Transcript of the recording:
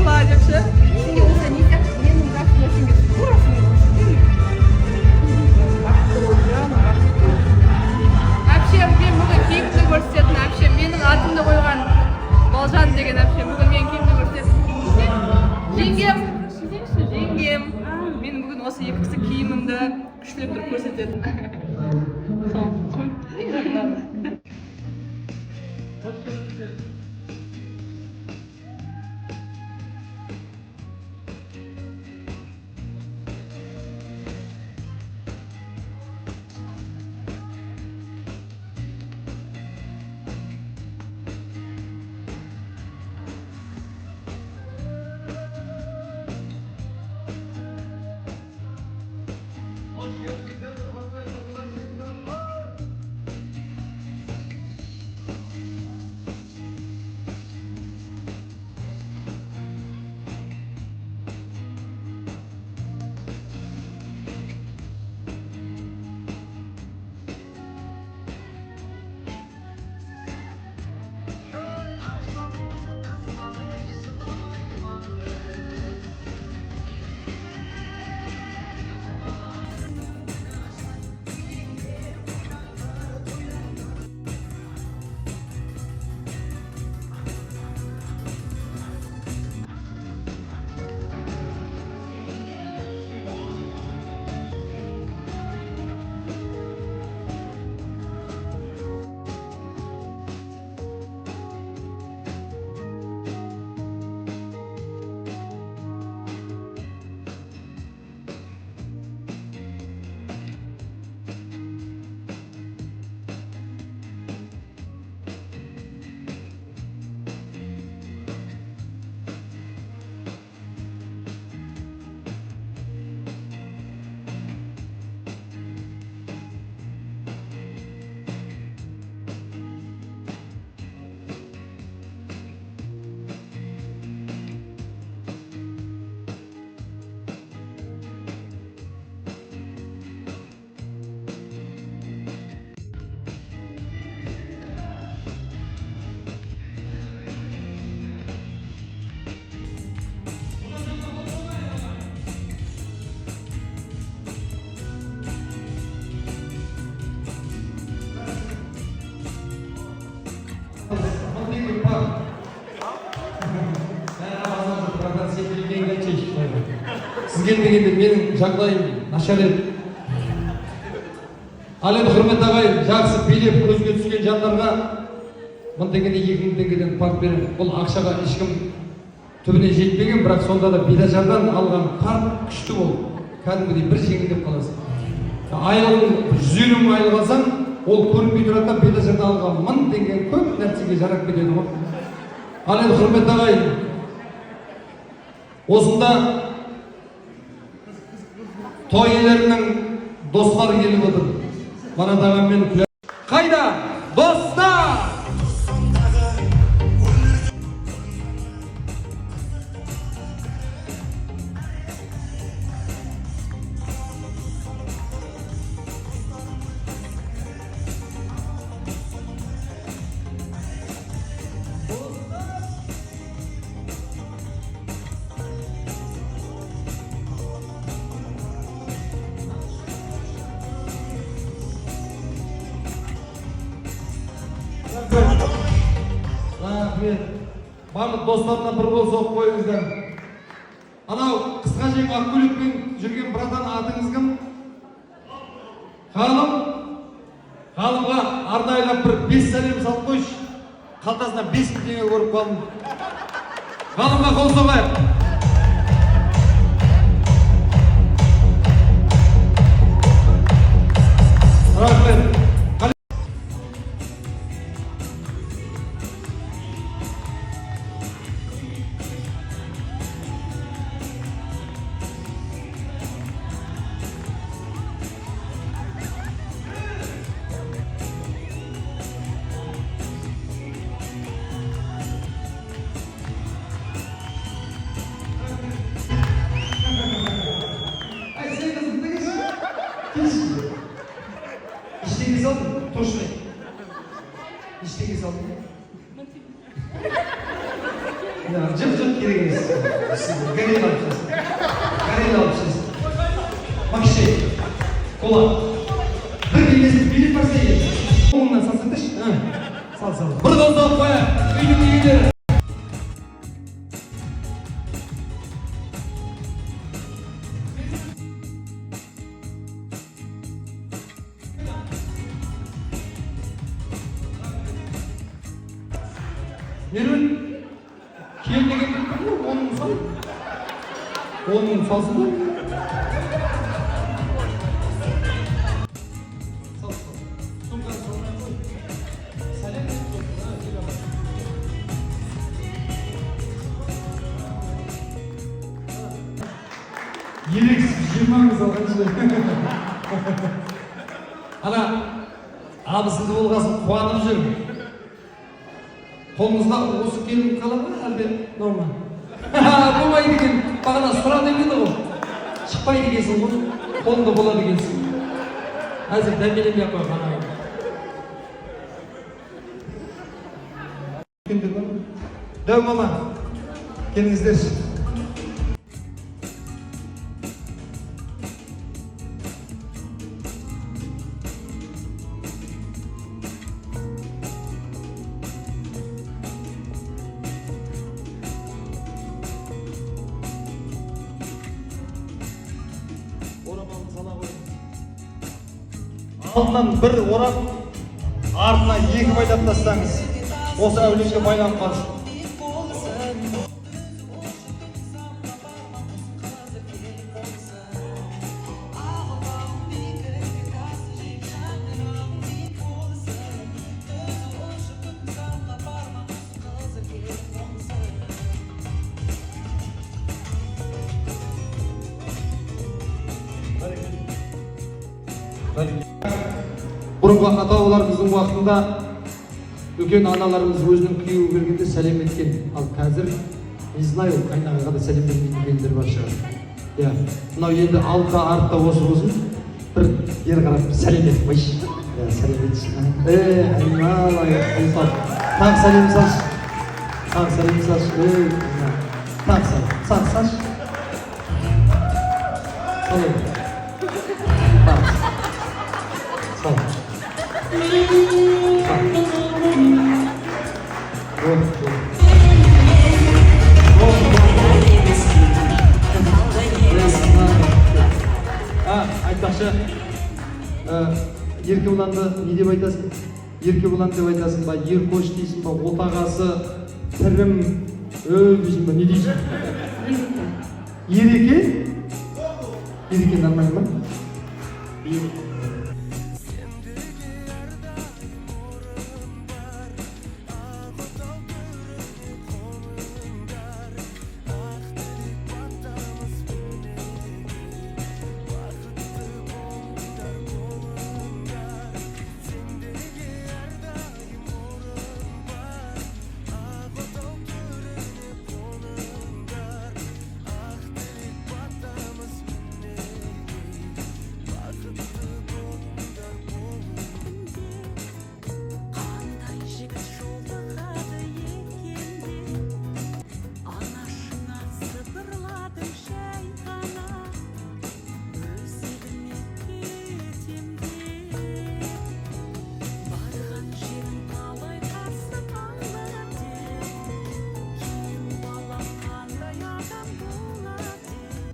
қала депші. Сенде осы не сияқты менің жасыма сенде турасымен Вообще мен бүгін киімді көрсететін, вообще менің атымды қойған Балжан деген вообще бүгін мен киімді көрсететін. Жеңгем, жеңгем. Мен бүгін осы екі кісі киімімді күштілеп тұрып көрсететін. Siz gelmegende mening жағдайым нашар еді. Ал енді құрметті ағайын, жақсы билеп көзге түскен жандарға 1000 теңгеден 2000 теңгеден парк беремін. Бұл ақшаға ешкім түбіне жетпеген, бірақ сонда да бидажардан алған парк күшті болып, кәдімгідей бір жеңілдеп қаласың. Айлығын 150 мың айлық алсаң, ол көрінбей тұрады да бидажардан алған 1000 теңге көп нәрсеге жарап кетеді ғой. Ал енді құрметті ағайын, осында той иелерінің достары келіп отыр. Марат ағаммен қайда? Достар! Рахмет. Барлық достарына бір қол соғып қойыңыздар. Анау қысқа жең ақ көйлекпен жүрген братан атыңыз кім? Ғалым. Ғалымға арнайлап бір 5 сәлем салып қойшы. Қалтасына 5000 теңге көріп қалдым. Ғалымға қол соғайық. Рахмет. Жып керек емес. Горело общество. Горело общество. Макшей. Кола. Bir bilmesi bilip varsa iyi. Onunla salsın dış. Sal. Bir dozdok koya. Uygun iyileri. Nermin? Kiyim degen onun sal. Onun salsın da. Ерексіз 20 алғаншы. Ана абысынды болғасын қуанып жүр. Қолыңызға осы келін қалады ма әлде норма? Болмайды екен. Бағана сұрады екен ғой. Шықпайды екенсің ғой. Қолыңда болады екенсің. Әзір дәмелемей ақ қой қана. Дәу мама. Келіңіздерші. Алдынан бір орап, артына екі байлап тастаңыз. Осы әулетке байланып қалсын. Бұрынғы ата-бабаларымыздың уақытында үлкен аналарымыз өзінің күйеуі келгенде сәлем еткен. Ал қазір не знаю, қайнағаға да сәлем бермейтіндер бар шығар. Иә, мынау енді алда артта осы болсын. Бір ер қарап сәлем етіп қойшы. Иә, сәлем етші. Айналайын. Тағы сәлем салшы. Тағы сәлем салшы. Тағы салшы. Салем. Сал. Айтпақшы, Еркебұланды не деп айтасың? Еркебұлан деп айтасың ба, Еркош дейсің ба, отағасы, тірім, дейсің ба, не дейсің? Ереке? Ереке нормально ма?